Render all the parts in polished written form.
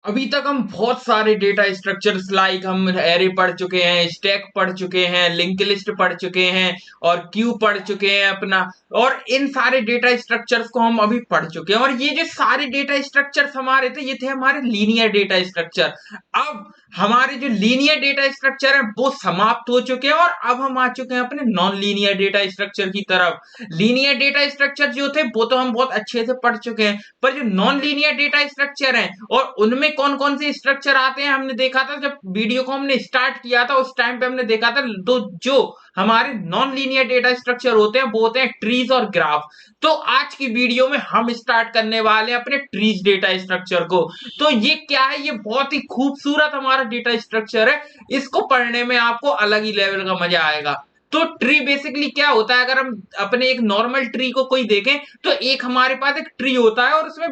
अभी तक हम बहुत सारे डेटा स्ट्रक्चर्स लाइक हम एरे पढ़ चुके हैं, स्टैक पढ़ चुके हैं, लिंक लिस्ट पढ़ चुके हैं और क्यू पढ़ चुके हैं अपना। और इन सारे डेटा स्ट्रक्चर्स को हम अभी पढ़ चुके हैं, और ये जो सारे डेटा स्ट्रक्चर्स हमारे थे, ये थे हमारे लीनियर डेटा स्ट्रक्चर। अब हमारे जो लीनियर डेटा स्ट्रक्चर है वो समाप्त हो चुके हैं, और अब हम आ चुके हैं अपने नॉन लीनियर डेटा स्ट्रक्चर की तरफ। लीनियर डेटा स्ट्रक्चर जो थे वो तो हम बहुत अच्छे से पढ़ चुके हैं, पर जो नॉन लीनियर डेटा स्ट्रक्चर है और उनमें कौन कौन से स्ट्रक्चर आते हैं, हमने देखा था जब वीडियो को हमने स्टार्ट किया था, उस टाइम पे हमने देखा था। तो जो हमारे नॉन लीनियर डेटा स्ट्रक्चर होते हैं वो होते हैं ट्रीज और ग्राफ। तो आज की वीडियो में हम स्टार्ट करने वाले हैं अपने ट्रीज डेटा स्ट्रक्चर को। तो ये क्या है, ये बहुत ही खूबसूरत हमारा डेटा स्ट्रक्चर है। इसको पढ़ने में आपको अलग ही लेवल का मजा आएगा। तो ट्री बेसिकली क्या होता है, अगर हम अपने एक नॉर्मल ट्री को कोई देखें, तो एक हमारे पास एक ट्री होता है और उसमें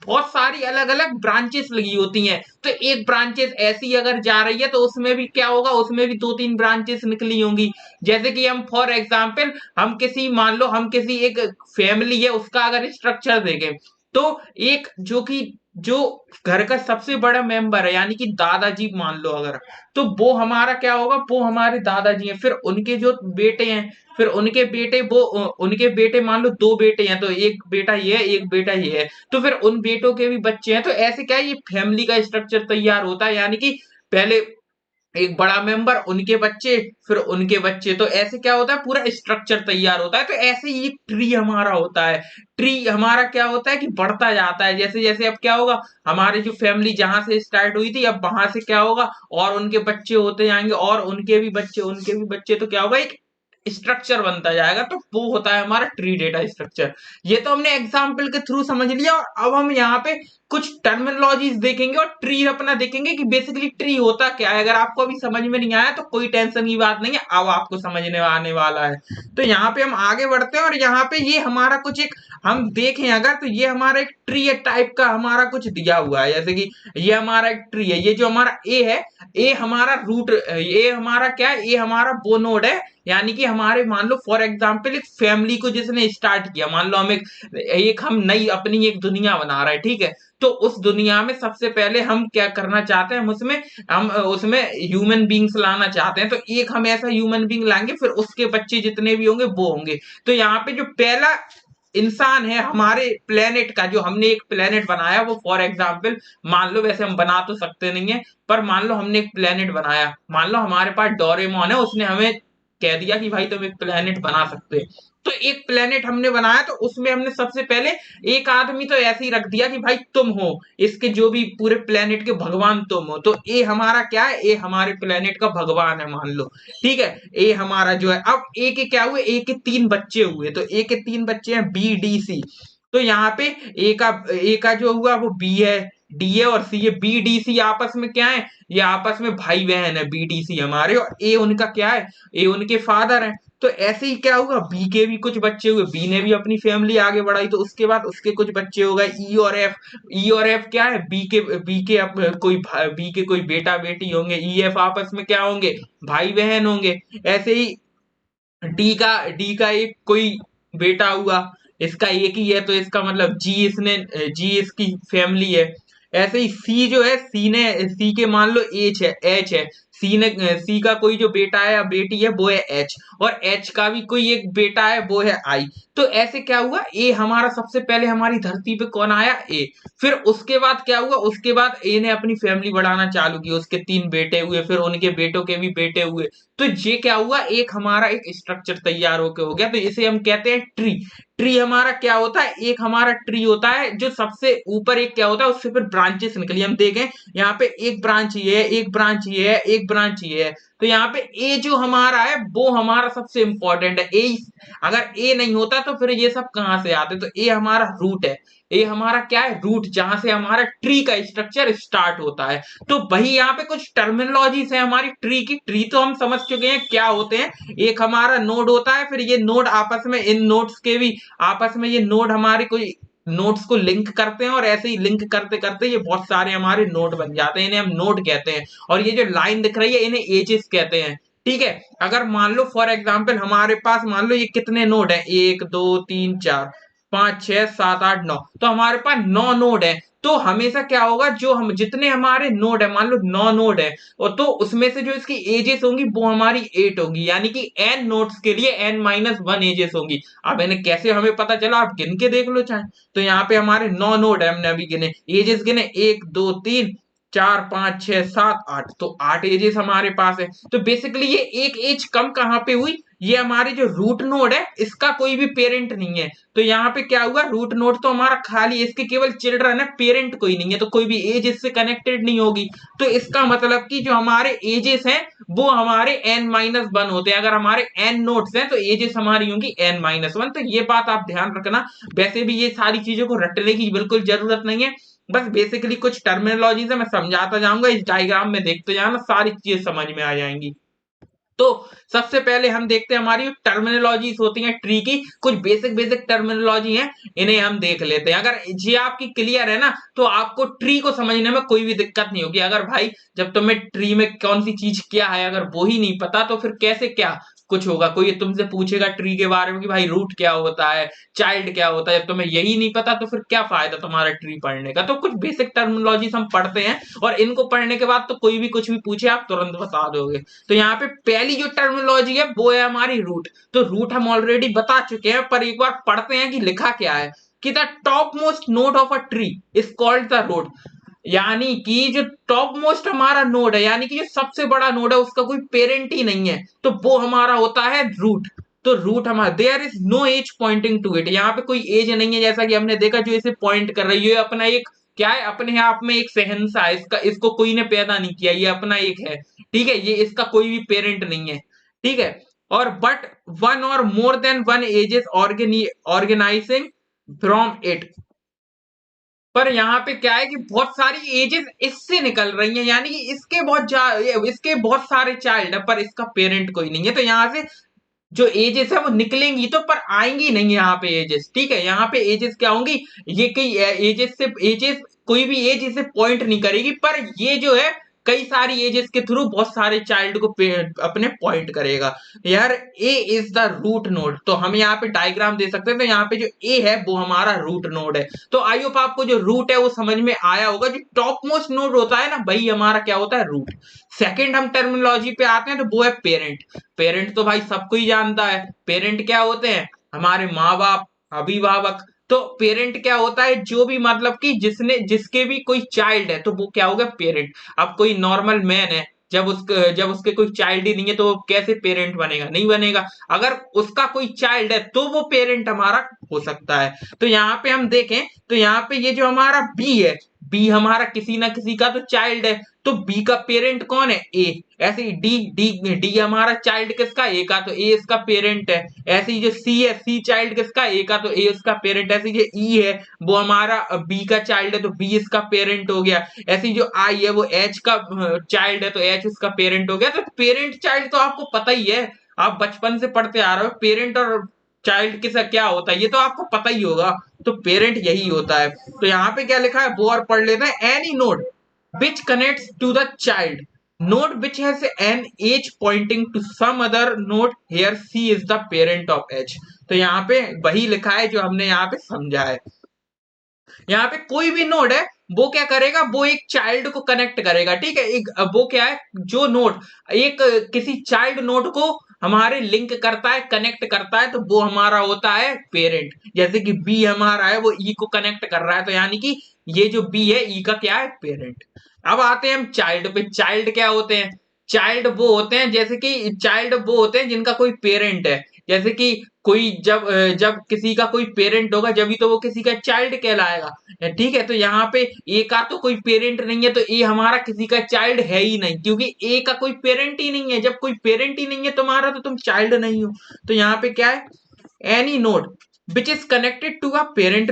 बहुत सारी अलग अलग ब्रांचेस लगी होती हैं। तो एक ब्रांचेस ऐसी अगर जा रही है तो उसमें भी क्या होगा, उसमें भी दो तीन ब्रांचेस निकली होंगी। जैसे कि हम फॉर एग्जाम्पल हम किसी, मान लो हम किसी एक फैमिली है उसका अगर स्ट्रक्चर देखें, तो एक जो घर का सबसे बड़ा मेंबर है यानी कि दादाजी मान लो अगर, तो वो हमारा क्या होगा, वो हमारे दादाजी हैं। फिर उनके जो बेटे हैं, फिर उनके बेटे, वो उनके बेटे मान लो दो बेटे हैं, तो एक बेटा ये है एक बेटा ये है, तो फिर उन बेटों के भी बच्चे हैं। तो ऐसे क्या है, ये फैमिली का स्ट्रक्चर तैयार होता है, यानी कि पहले एक बड़ा मेंबर, उनके बच्चे, फिर उनके बच्चे। तो ऐसे क्या होता है, पूरा स्ट्रक्चर तैयार होता है। तो ऐसे ही ट्री हमारा होता है। ट्री हमारा क्या होता है कि बढ़ता जाता है, जैसे जैसे अब क्या होगा, हमारी जो फैमिली जहां से स्टार्ट हुई थी, अब वहां से क्या होगा, और उनके बच्चे होते जाएंगे, और उनके भी बच्चे, उनके भी बच्चे। तो क्या होगा, एक स्ट्रक्चर बनता जाएगा। तो वो होता है हमारा ट्री डेटा स्ट्रक्चर। ये तो हमने एग्जाम्पल के थ्रू समझ लिया, और अब हम यहाँ पे कुछ टर्मिनोलॉजीज देखेंगे और ट्री अपना देखेंगे कि बेसिकली ट्री होता क्या है। अगर आपको अभी समझ में नहीं आया तो कोई टेंशन की बात नहीं है, अब आपको समझने आने वाला है। तो यहाँ पे हम आगे बढ़ते हैं, और यहाँ पे ये हमारा कुछ एक, हम देखें अगर, तो ये हमारा एक ट्री टाइप का हमारा कुछ दिया हुआ है। जैसे कि ये हमारा एक ट्री है, ये जो हमारा ए है, ए हमारा रूट, ये हमारा क्या है, ये हमारा वो नोड है। यानी कि हमारे, मान लो फॉर एग्जाम्पल एक फैमिली को जिसने स्टार्ट किया, मान लो हम एक हम नई अपनी एक दुनिया बना रहे हैं, ठीक है। तो उस दुनिया में सबसे पहले हम क्या करना चाहते हैं, हम उसमें ह्यूमन बींग्स लाना चाहते हैं। तो एक हम ऐसा ह्यूमन बींग लाएंगे, फिर उसके बच्चे जितने भी होंगे वो होंगे। तो यहाँ पे जो पहला इंसान है हमारे प्लेनेट का, जो हमने एक प्लेनेट बनाया, वो फॉर एग्जाम्पल मान लो, वैसे हम बना तो सकते नहीं है, पर मान लो हमने एक प्लेनेट बनाया, मान लो हमारे पास डोरेमोन है, उसने हमें कह दिया कि भाई तुम एक प्लेनेट बना सकते हो। तो एक प्लेनेट हमने बनाया, तो उसमें हमने सबसे पहले एक आदमी तो ऐसे ही रख दिया कि भाई तुम हो इसके, जो भी पूरे प्लेनेट के भगवान तुम हो। तो ए हमारा क्या है, ए हमारे प्लेनेट का भगवान है मान लो, ठीक है। ए हमारा जो है, अब ए के क्या हुए, ए के तीन बच्चे हुए। तो ए के तीन बच्चे हैं बी डी सी। तो यहाँ पे ए का जो हुआ वो बी है, डी है और सी है। बी डी सी आपस में क्या है, ये आपस में भाई बहन है बी डी सी हमारे, और ए उनका क्या है, ए उनके फादर है। तो ऐसे ही क्या होगा, बी के भी कुछ बच्चे हुए, बी ने भी अपनी फैमिली आगे बढ़ाई, तो उसके बाद उसके कुछ बच्चे हो गए ई और एफ। ई और एफ क्या है, बी के कोई बेटा बेटी होंगे, ई एफ आपस में क्या होंगे, भाई बहन होंगे। ऐसे ही डी का एक कोई बेटा हुआ, इसका एक ही है, तो इसका मतलब जी इसकी फैमिली है। ऐसे ही सी जो है, सी के मान लो एच है। सी का कोई जो बेटा है या बेटी है वो है एच, और एच का भी कोई एक बेटा है वो है आई। तो ऐसे क्या हुआ, ए हमारा सबसे पहले हमारी धरती पे कौन आया, ए। फिर उसके बाद क्या हुआ, उसके बाद ए ने अपनी फैमिली बढ़ाना चालू की, उसके तीन बेटे हुए, फिर उनके बेटों के भी बेटे हुए। तो ये क्या हुआ, एक हमारा एक स्ट्रक्चर तैयार होके हो गया। तो इसे हम कहते हैं ट्री। ट्री हमारा क्या होता है, एक हमारा ट्री होता है जो सबसे ऊपर एक क्या होता है, उससे फिर ब्रांचेस निकली। हम देखें यहाँ पे एक ब्रांच ये है, एक ब्रांच ये है, एक ब्रांच ये है। तो यहाँ पे ए जो हमारा है वो हमारा सबसे इंपॉर्टेंट है। ए, अगर ए नहीं होता तो फिर ये सब कहां से आते। तो ए हमारा रूट है, ये हमारा क्या है, रूट, जहां से हमारा ट्री का स्ट्रक्चर स्टार्ट होता है। तो वही यहाँ पे कुछ टर्मिनोलॉजीज है हमारी ट्री की। ट्री तो हम समझ चुके हैं क्या होते हैं, एक हमारा नोड होता है, फिर ये नोड आपस में, इन नोड्स के भी आपस में, ये नोड हमारे कोई नोड्स को लिंक करते हैं, और ऐसे ही लिंक करते करते ये बहुत सारे हमारे नोड बन जाते हैं, इन्हें हम नोड कहते हैं। और ये जो लाइन दिख रही है इन्हें एजेस कहते हैं, ठीक है। अगर मान लो फॉर एग्जाम्पल हमारे पास, मान लो ये कितने नोड है, एक दो तीन चार पांच छह सात आठ नौ, तो हमारे पास नौ नोड है। तो हमेशा क्या होगा, जो हम जितने हमारे नोड है, मान लो 9 नोड है, और तो उसमें से जो इसकी एजेस होंगी वो हमारी 8 होगी, यानी कि n नोड्स के लिए n-1 एजेस होंगी। अब इन्हें कैसे हमें पता चला, आप गिन के देख लो चाहे। तो यहाँ पे हमारे 9 नोड है, हमने अभी गिने, एजेस गिने 1 2 3 4 5 6 7 8, तो 8 एजेस हमारे पास है। तो बेसिकली ये एक एज कम कहां पे हुई, ये हमारी जो रूट नोड है इसका कोई भी पेरेंट नहीं है। तो यहाँ पे क्या हुआ, रूट नोड तो हमारा खाली, इसके केवल चिल्ड्रन है, पेरेंट कोई नहीं है, तो कोई भी एज इससे कनेक्टेड नहीं होगी। तो इसका मतलब कि जो हमारे एजेस हैं वो हमारे n-1 होते हैं। अगर हमारे n नोड्स हैं तो एजेस हमारी होंगी n-1। तो ये बात आप ध्यान रखना। वैसे भी ये सारी चीजों को रटने की बिल्कुल जरूरत नहीं है, बस बेसिकली कुछ टर्मिनोलॉजी है, मैं समझाता जाऊंगा, इस डायग्राम में देखते जाना, सारी चीजें समझ में आ जाएंगी। तो सबसे पहले हम देखते हैं हमारी टर्मिनोलॉजीज होती हैं ट्री की, कुछ बेसिक बेसिक टर्मिनोलॉजी हैं, इन्हें हम देख लेते हैं। अगर ये आपकी क्लियर है ना, तो आपको ट्री को समझने में कोई भी दिक्कत नहीं होगी। अगर भाई जब तुम्हें ट्री में कौन सी चीज क्या है अगर वो ही नहीं पता, तो फिर कैसे क्या कुछ होगा। कोई तुमसे पूछेगा ट्री के बारे में कि भाई रूट क्या होता है, चाइल्ड क्या होता है, जब तुम्हें यही नहीं पता तो फिर क्या फायदा तुम्हारा ट्री पढ़ने का। तो कुछ बेसिक टर्मिनोलॉजीज हम पढ़ते हैं, और इनको पढ़ने के बाद तो कोई भी कुछ भी पूछे आप तुरंत बता दोगे। तो यहाँ पे पहली जो टर्मिनोलॉजी है वो है हमारी रूट। तो रूट हम ऑलरेडी बता चुके हैं, पर एक बार पढ़ते हैं कि लिखा क्या है, कि the top most node of a tree is called the root. यानी कि जो टॉप मोस्ट हमारा नोड है, यानी कि जो सबसे बड़ा नोड है उसका कोई पेरेंट ही नहीं है, तो वो हमारा होता है रूट। तो रूट हमारा, there is no edge pointing to it, यहाँ पे कोई एज नहीं है, जैसा कि हमने देखा जो इसे पॉइंट कर रही है अपना एक क्या है, अपने आप में एक शहंशाह है, इसका इसको कोई ने पैदा नहीं किया, ये अपना एक है, ठीक है, ये इसका कोई भी पेरेंट नहीं है, ठीक है। और बट वन और more than one edges organising from it, पर यहाँ पे क्या है कि बहुत सारी एजेस इससे निकल रही हैं, यानी कि इसके बहुत सारे चाइल्ड है पर इसका पेरेंट कोई नहीं है। तो यहाँ से जो एजेस है वो निकलेंगी तो, पर आएंगी नहीं यहाँ पे एजेस, ठीक है। यहाँ पे एजेस क्या होंगी, ये कई एजेस कोई भी एज इसे पॉइंट नहीं करेगी, पर ये जो है कई सारी एजेस के थ्रू बहुत सारे चाइल्ड को अपने पॉइंट करेगा। यार ए इज द रूट नोड, तो हम यहाँ पे डायग्राम दे सकते हैं। तो यहाँ पे जो ए है वो हमारा रूट नोड है। तो आई होप आपको जो रूट है वो समझ में आया होगा। जो टॉप मोस्ट नोड होता है ना, वही हमारा क्या होता है, रूट। सेकंड हम टर्मिनोलॉजी पे आते हैं, तो वो है पेरेंट। पेरेंट तो भाई सबको ही जानता है, पेरेंट क्या होते हैं, हमारे माँ बाप, अभिभावक। तो पेरेंट क्या होता है, जो भी मतलब कि जिसके भी कोई चाइल्ड है तो वो क्या होगा, पेरेंट। अब कोई नॉर्मल मैन है, जब उसके कोई चाइल्ड ही नहीं है तो वो कैसे पेरेंट बनेगा, नहीं बनेगा। अगर उसका कोई चाइल्ड है तो वो पेरेंट हमारा हो सकता है। तो यहाँ पे हम देखें तो यहाँ पे ये जो हमारा बी है, बी हमारा किसी ना किसी का तो चाइल्ड है, तो बी का पेरेंट कौन है, ए। ऐसे ही डी डी डी हमारा चाइल्ड किसका, ए का, तो ए इसका पेरेंट है। ऐसे ही जो सी है, सी चाइल्ड किसका, ए का, तो ए इसका पेरेंट। ऐसे ही जो ई है वो हमारा बी का चाइल्ड है, तो बी इसका पेरेंट हो गया। ऐसे ही जो आई है वो एच का चाइल्ड है, तो एच इसका पेरेंट हो गया। तो पेरेंट चाइल्ड तो आपको पता ही है, आप बचपन से पढ़ते आ रहे हो, पेरेंट और चाइल्ड किसा क्या होता है ये तो आपको पता ही होगा। तो पेरेंट यही होता है। तो यहाँ पे क्या लिखा है वो और पढ़ लेते हैं, any node which connects to the child node which has an age pointing to some other node, here C is the parent of H। तो यहाँ पे वही लिखा है जो हमने यहाँ पे समझा है। यहाँ पे कोई भी नोड है वो क्या करेगा, वो एक चाइल्ड को कनेक्ट करेगा, ठीक है। एक वो क्या है, जो नोड एक किसी चाइल्ड नोड को हमारे लिंक करता है, कनेक्ट करता है, तो वो हमारा होता है पेरेंट। जैसे कि बी हमारा है वो ई को कनेक्ट कर रहा है, तो यानी कि ये जो बी है ई का क्या है, पेरेंट। अब आते हैं हम चाइल्ड पे। चाइल्ड क्या होते हैं, चाइल्ड वो होते हैं, जैसे कि चाइल्ड वो होते हैं जिनका कोई पेरेंट है। जैसे कि कोई जब किसी का कोई पेरेंट होगा जब ही तो वो किसी का चाइल्ड कहलाएगा, ठीक है। तो यहाँ पे ए का तो कोई पेरेंट नहीं है, तो ए हमारा किसी का चाइल्ड है ही नहीं, क्योंकि ए का कोई पेरेंट ही नहीं है। जब कोई पेरेंट ही नहीं है तुम्हारा तो तुम चाइल्ड नहीं हो। तो यहाँ पे क्या है, any node which is connected to a parent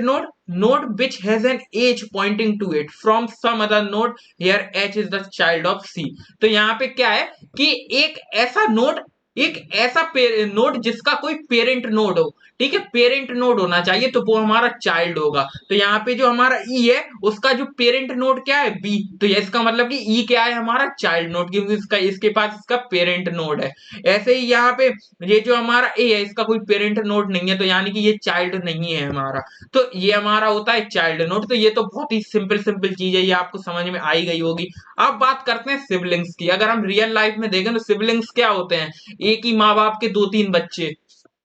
node which has an age pointing to it from some other node, here H is the child of C। तो यहाँ पे क्या है कि एक ऐसा नोड एक ऐसा नोड जिसका कोई पेरेंट नोड हो, ठीक है, पेरेंट नोड होना चाहिए, तो वो हमारा चाइल्ड होगा। तो यहाँ पे जो हमारा ई है उसका जो पेरेंट नोड क्या है, बी, तो ये इसका मतलब कि ई क्या है, हमारा चाइल्ड नोड, क्योंकि इसका इसके पास इसका पेरेंट नोड है। ऐसे ही यहाँ पे ये जो हमारा ए है इसका कोई पेरेंट नोड नहीं है, तो यानी कि ये चाइल्ड नहीं है हमारा, तो ये हमारा होता है चाइल्ड नोड। तो ये तो बहुत ही सिंपल सिंपल चीज है, ये आपको समझ में आई गई होगी। अब बात करते हैं सिबलिंग्स की। अगर हम रियल लाइफ में देखें तो सिबलिंग्स क्या होते हैं, एक ही माँ बाप के दो तीन बच्चे,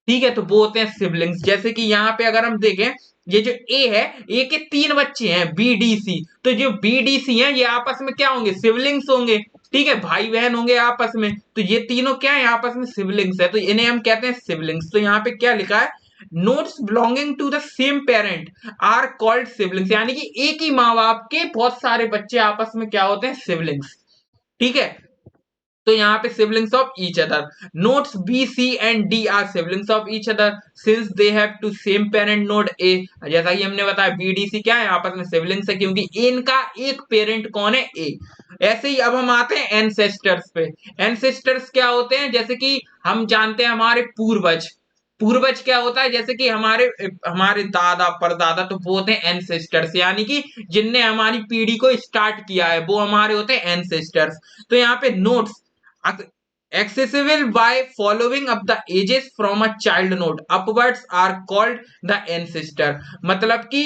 ठीक है, तो वो होते हैं सिबलिंग्स। जैसे कि यहाँ पे अगर हम देखें, ये जो ए है, ए के तीन बच्चे हैं बी डी सी, तो जो बी डी सी हैं ये आपस में क्या होंगे, सिबलिंग्स होंगे, ठीक है, भाई बहन होंगे आपस में, तो ये तीनों क्या है, आपस में सिबलिंग्स है, तो इन्हें हम कहते हैं सिबलिंग्स। तो यहाँ पे क्या लिखा है, nodes belonging to the same parent are called siblings, यानी कि एक ही माँ बाप के बहुत सारे बच्चे आपस में क्या होते हैं, सिबलिंग्स, ठीक है। तो यहाँ पे siblings of each other, nodes B C and D are siblings of each other since they have two same parent node A, जैसा कि हमने बताया बी डी सी क्या है, आपस में सिबलिंग्स है, क्योंकि इनका एक पेरेंट कौन है, ए। ऐसे ही अब हम आते हैं एंसेस्टर्स पे। एंसेस्टर्स क्या होते हैं, जैसे कि हम जानते हैं हमारे पूर्वज, पूर्वज क्या होता है, जैसे कि हमारे हमारे दादा परदादा, तो वो होते हैं एंसेस्टर्स, यानी कि जिनने हमारी पीढ़ी को स्टार्ट किया है वो हमारे होते हैं एंसेस्टर्स। तो यहाँ पे notes accessible by following up the ages from a child node upwards are called the ancestor। मतलब कि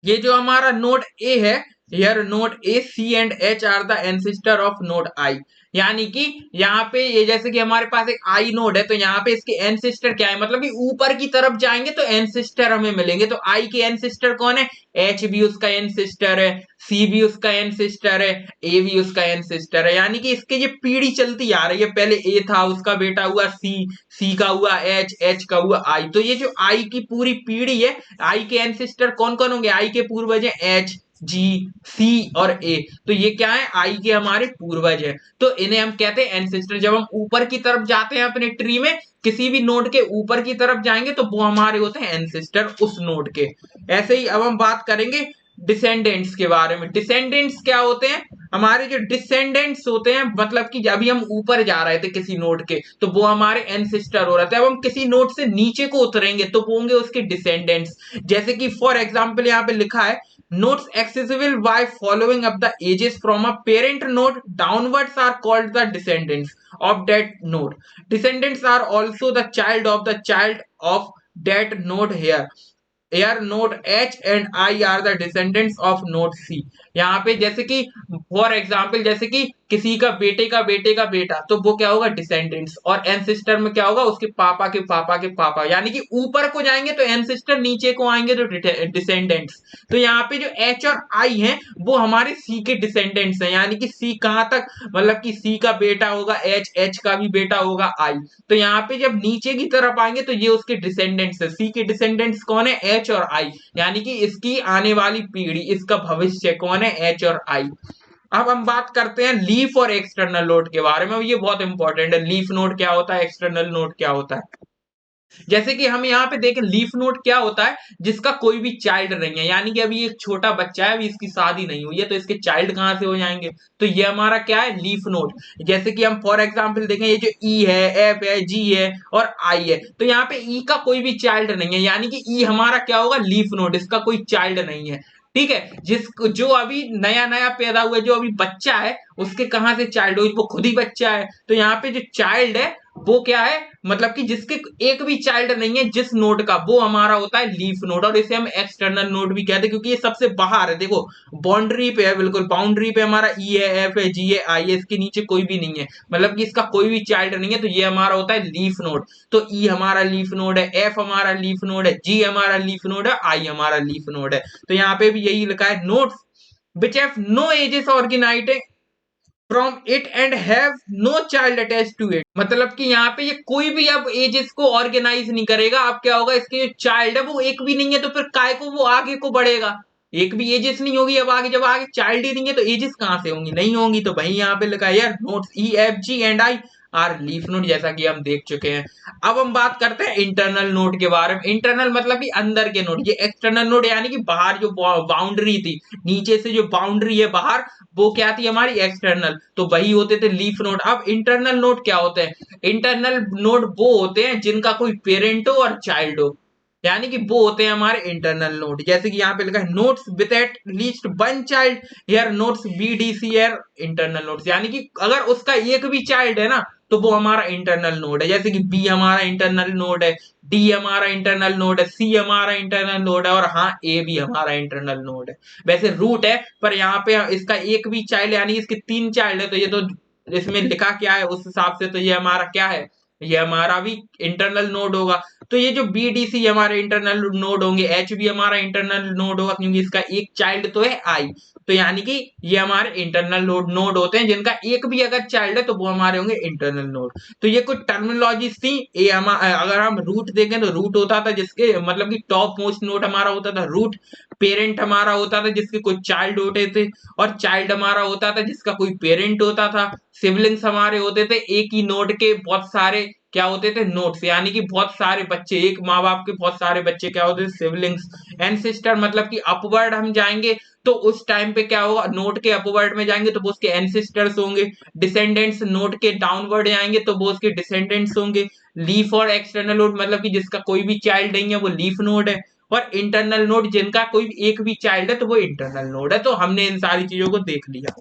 ये जो हमारा नोड ए है, here node A C and H are the ancestor of node I, यानी कि यहाँ पे ये जैसे कि हमारे पास एक आई नोड है, तो यहाँ पे इसके एंसेस्टर क्या है, मतलब कि ऊपर की तरफ जाएंगे तो एंसेस्टर हमें मिलेंगे, तो आई के एंसेस्टर कौन है, एच भी उसका एंसेस्टर है, सी भी उसका एंसेस्टर है, ए भी उसका एंसेस्टर है, यानी कि इसके ये पीढ़ी चलती आ रही है, पहले ए था उसका बेटा हुआ सी, सी का हुआ एच, एच का हुआ आई, तो ये जो आई की पूरी पीढ़ी है, आई के एंसेस्टर कौन कौन होंगे, आई के पूर्वज है एच, जी, सी और ए, तो ये क्या है, आई के हमारे पूर्वज है, तो इन्हें हम कहते हैं एंसेस्टर। जब हम ऊपर की तरफ जाते हैं अपने ट्री में, किसी भी नोड के ऊपर की तरफ जाएंगे तो वो हमारे होते हैं एंसेस्टर उस नोड के। ऐसे ही अब हम बात करेंगे डिसेंडेंट्स के बारे में। डिसेंडेंट्स क्या होते हैं, हमारे जो डिसेंडेंट्स होते हैं, मतलब कि अभी हम ऊपर जा रहे थे किसी नोड के, तो वो हमारे एंसेस्टर हो रहे थे, अब हम किसी नोड से नीचे को उतरेंगे तो वो होंगे उसके डिसेंडेंट्स। जैसे कि फॉर एग्जाम्पल यहाँ पे लिखा है, nodes accessible by following up the ages from a parent node downwards are called the descendants of that node। Descendants are also the child of that node here। Here node H and I are the descendants of node C। यहाँ पे जैसे कि for example, जैसे कि किसी का बेटा, तो वो क्या होगा, डिसेंडेंट्स, और एंसेस्टर में क्या होगा, उसके पापा के पापा के पापा, यानी कि ऊपर को जाएंगे तो एंसेस्टर, नीचे को आएंगे तो डिसेंडेंट्स। तो यहाँ पे जो एच और आई हैं वो हमारे सी के डिसेंडेंट्स हैं, यानी कि सी कहाँ तक, मतलब कि सी का बेटा होगा एच, एच का भी बेटा होगा आई, तो यहाँ पे जब नीचे की तरफ आएंगे तो ये उसके डिसेंडेंट्स है। सी के डिसेंडेंट्स कौन है, एच और आई, यानी कि इसकी आने वाली पीढ़ी, इसका भविष्य कौन है, एच और आई। अब हम बात करते हैं लीफ और एक्सटर्नल नोड के बारे में, ये बहुत इंपॉर्टेंट है, लीफ नोड क्या होता है, एक्सटर्नल नोड क्या होता है। जैसे कि हम यहाँ पे देखें, लीफ नोड क्या होता है, जिसका कोई भी चाइल्ड नहीं है, यानी कि अभी एक छोटा बच्चा है, अभी इसकी शादी नहीं हुई है, तो इसके चाइल्ड कहाँ से हो जाएंगे, तो ये हमारा क्या है, लीफ नोड। जैसे कि हम फॉर एग्जांपल देखें, ये जो ई है, एफ है, जी है और आई है, तो यहाँ पे ई का कोई भी चाइल्ड नहीं है, यानी कि ई हमारा क्या होगा, लीफ नोड, इसका कोई चाइल्ड नहीं है, ठीक है। जो अभी नया नया पैदा हुआ, जो अभी बच्चा है, उसके कहां से चाइल्ड हो, वो खुद ही बच्चा है, तो यहाँ पे जो चाइल्ड है वो क्या है, मतलब कि जिसके एक भी चाइल्ड नहीं है जिस नोड का, वो हमारा होता है लीफ नोड, और इसे हम एक्सटर्नल नोड भी कहते हैं, क्योंकि ये सबसे बाहर है, देखो बाउंड्री पे है, बिल्कुल बाउंड्री पे हमारा ई है, एफ है, जी है, आई है, इसके नीचे कोई भी नहीं है, मतलब कि इसका कोई भी चाइल्ड नहीं है, तो ये हमारा होता है लीफ नोड। तो ई हमारा लीफ नोड है, एफ हमारा लीफ नोड है, जी हमारा लीफ नोड है, आई हमारा लीफ नोड है। तो यहाँ पे भी यही लिखा है, nodes which have no ages originating from it and have no child attach to it, मतलब कि यहाँ पे ये कोई भी अब एजेस को ऑर्गेनाइज नहीं करेगा, अब क्या होगा, इसके जो चाइल्ड है वो एक भी नहीं है, तो फिर काय को वो आगे को बढ़ेगा, एक भी एजेस नहीं होगी अब आगे, जब आगे चाइल्ड ही नहीं है तो एजेस कहां से होंगी, नहीं होंगी। तो भाई यहाँ पे लिखा है यार, notes E F G and I R leaf node, जैसा कि हम देख चुके हैं। अब हम बात करते हैं इंटरनल नोड के बारे में। इंटरनल मतलब कि अंदर के नोड। ये एक्सटर्नल नोड यानी कि बाहर जो बाउंड्री थी, नीचे से जो बाउंड्री है बाहर, वो क्या थी हमारी एक्सटर्नल, तो वही होते थे लीफ नोड। अब इंटरनल नोड क्या होते हैं? इंटरनल नोड वो होते हैं जिनका कोई पेरेंट हो और चाइल्ड हो, यानी कि वो होते हैं हमारे इंटरनल नोड। जैसे कि यहाँ पे लिखा है nodes with at least one child, here nodes BDC है इंटरनल नोड्स, यानी कि अगर उसका एक भी चाइल्ड है ना तो वो हमारा इंटरनल नोड है। जैसे कि बी हमारा इंटरनल नोड है, डी हमारा इंटरनल नोड है, सी हमारा इंटरनल नोड है, और हाँ ए भी हमारा इंटरनल नोड है। वैसे रूट है, पर यहाँ पे इसका एक भी चाइल्ड यानी इसके 3 चाइल्ड है, तो ये तो इसमें लिखा क्या है उस हिसाब से तो ये हमारा क्या है, ये हमारा भी इंटरनल नोड होगा। तो ये जो बीडीसी हमारे इंटरनल नोड होंगे, एच भी हमारा इंटरनल नोड होगा क्योंकि इसका एक चाइल्ड तो है आई, तो यानी कि ये हमारे इंटरनल नोड होते हैं जिनका एक भी अगर चाइल्ड है तो वो हमारे होंगे इंटरनल नोड। तो ये कुछ टर्मिनोलॉजीज थी। ये अगर हम रूट देखें तो रूट होता था जिसके मतलब कि टॉप मोस्ट नोड हमारा होता था रूट, पेरेंट हमारा होता था जिसके कोई चाइल्ड होते थे, और चाइल्ड हमारा होता था जिसका कोई पेरेंट होता था। सिबलिंग्स हमारे होते थे एक ही नोड के बहुत सारे क्या होते थे, नोड्स, यानी कि बहुत सारे बच्चे, एक माँ बाप के बहुत सारे बच्चे क्या होते थे, सिबलिंग्स। एंसेस्टर मतलब कि अपवर्ड हम जाएंगे तो उस टाइम पे क्या होगा, नोड के अपवर्ड में जाएंगे तो वो उसके एंसेस्टर्स होंगे। डिसेंडेंट्स नोड के डाउनवर्ड जाएंगे तो वो उसके डिसेंडेंट्स होंगे। लीफ और एक्सटर्नल नोड मतलब कि जिसका कोई भी चाइल्ड नहीं है वो लीफ नोड है, और इंटरनल नोड जिनका कोई एक भी चाइल्ड है तो वो इंटरनल नोड है। तो हमने इन सारी चीजों को देख लिया।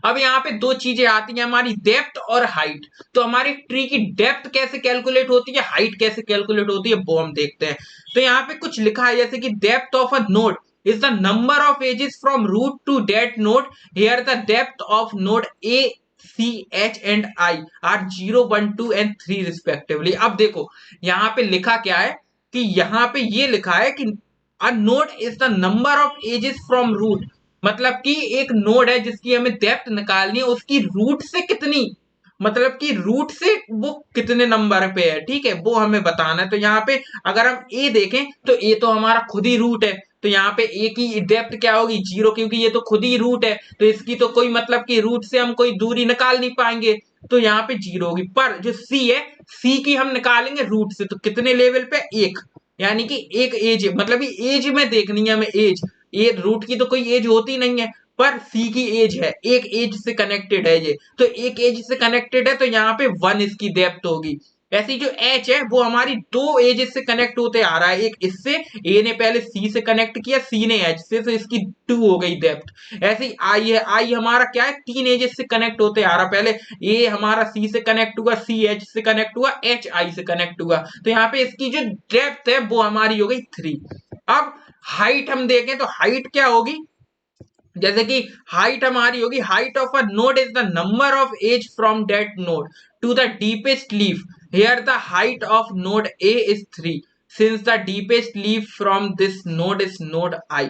अब यहाँ पे दो चीजें आती हैं हमारी, डेप्थ और हाइट। तो हमारी ट्री की डेप्थ कैसे कैलकुलेट होती है, हाइट कैसे कैलकुलेट होती है, वो हम देखते हैं। तो यहाँ पे कुछ लिखा है जैसे कि depth of a node is the number of edges from root to that node. Here the depth of node A, C, H and I are 0, 1, 2 and 3 respectively. अब देखो यहाँ पे लिखा क्या है कि यहाँ पे ये लिखा है कि a node is the number of edges from root, मतलब कि एक नोड है जिसकी हमें डेप्थ निकालनी है, उसकी रूट से कितनी, मतलब कि रूट से वो कितने नंबर पे है, ठीक है, वो हमें बताना है। तो यहाँ पे अगर हम ए देखें तो ए तो हमारा खुद ही रूट है, तो यहाँ पे ए की डेप्थ क्या होगी, 0, क्योंकि ये तो खुद ही रूट है, तो इसकी तो कोई मतलब कि रूट से हम कोई दूरी निकाल नहीं पाएंगे, तो यहाँ पे 0 होगी। पर जो सी है, सी की हम निकालेंगे रूट से, तो कितने लेवल पे, 1, यानी कि एक एज, मतलब कि एज में देखनी है हमें, एज, ये रूट की तो कोई एज होती नहीं है, पर सी की एज है, एक एज से कनेक्टेड है ये, तो एक एज से कनेक्टेड है तो यहाँ पे 1 इसकी डेप्थ होगी। ऐसी जो एच है वो हमारी दो एजेस से कनेक्ट होते आ रहा है, एक इससे, ए ने पहले सी से कनेक्ट किया, सी ने एच से, तो इसकी 2 हो गई डेप्थ। ऐसे ही आई है, आई हमारा क्या है, 3 एजेस से कनेक्ट होते आ रहा, पहले ए हमारा सी से कनेक्ट हुआ, सी एच से कनेक्ट हुआ, एच आई से कनेक्ट हुआ, तो यहाँ पे इसकी जो डेप्थ है वो हमारी हो गई 3। अब हाइट हम देखें तो हाइट क्या होगी, जैसे कि हाइट हमारी होगी, height of a node is the number of edge from that node to the deepest leaf, here the height of node A is 3 since the deepest leaf from this node is node I,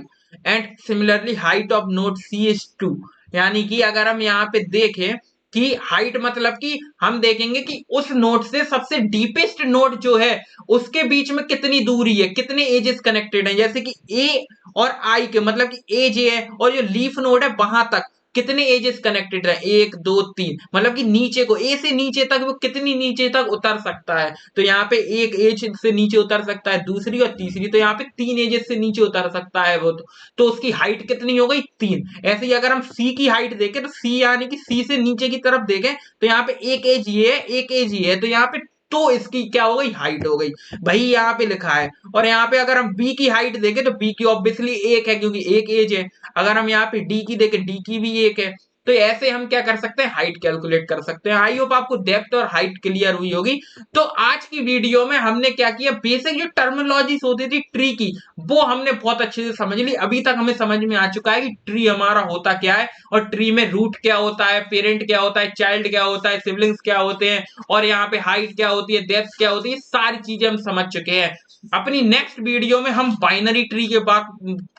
and similarly height of node C is 2। यानी कि अगर हम यहाँ पे देखें कि height मतलब कि हम देखेंगे कि उस नोड से सबसे डीपेस्ट नोड जो है उसके बीच में कितनी दूरी है, कितने एजेस कनेक्टेड हैं, जैसे कि ए और आई के मतलब कि एज है, और जो लीफ नोड है वहां तक कितने एजेस कनेक्टेड है, 1, 2, 3, मतलब कि नीचे को, ए से नीचे तक वो कितनी नीचे तक उतर सकता है, तो यहाँ पे एक एज से नीचे उतर सकता है, दूसरी और तीसरी, तो यहाँ पे 3 एजेस से नीचे उतर सकता है वो, तो उसकी हाइट कितनी हो गई, 3। ऐसे ही अगर हम सी की हाइट देखें तो सी यानी कि सी से नीचे की तरफ देखें तो यहाँ पे एक एज ये है, एक एज ये है, तो यहाँ पे तो इसकी क्या हो गई, हाइट हो गई, भाई यहाँ पे लिखा है। और यहाँ पे अगर हम बी की हाइट देखें तो बी की ऑब्वियसली 1 है क्योंकि एक एज है, अगर हम यहाँ पे डी की देखें, डी की भी 1 है, तो ऐसे हम क्या कर सकते हैं, हाइट कैलकुलेट कर सकते हैं। आई होप आपको डेप्थ और हाइट क्लियर हुई होगी। तो आज की वीडियो में हमने क्या किया, बेसिक जो टर्मिनोलॉजीज होती थी ट्री की वो हमने बहुत अच्छे से समझ ली। अभी तक हमें समझ में आ चुका है कि ट्री हमारा होता क्या है, और ट्री में रूट क्या होता है, पेरेंट क्या होता है, चाइल्ड क्या होता है, सिबलिंग्स क्या होते हैं, और यहाँ पे हाइट क्या होती है, डेप्थ क्या होती है, सारी चीजें हम समझ चुके हैं। अपनी नेक्स्ट वीडियो में हम बाइनरी ट्री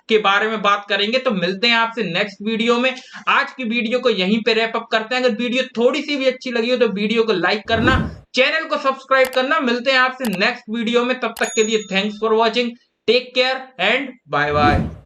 के बारे में बात करेंगे, तो मिलते हैं आपसे नेक्स्ट वीडियो में। आज की वीडियो को यहीं पे रैप अप करते हैं। अगर वीडियो थोड़ी सी भी अच्छी लगी हो तो वीडियो को लाइक करना, चैनल को सब्सक्राइब करना। मिलते हैं आपसे नेक्स्ट वीडियो में, तब तक के लिए thanks for watching, take care and bye bye.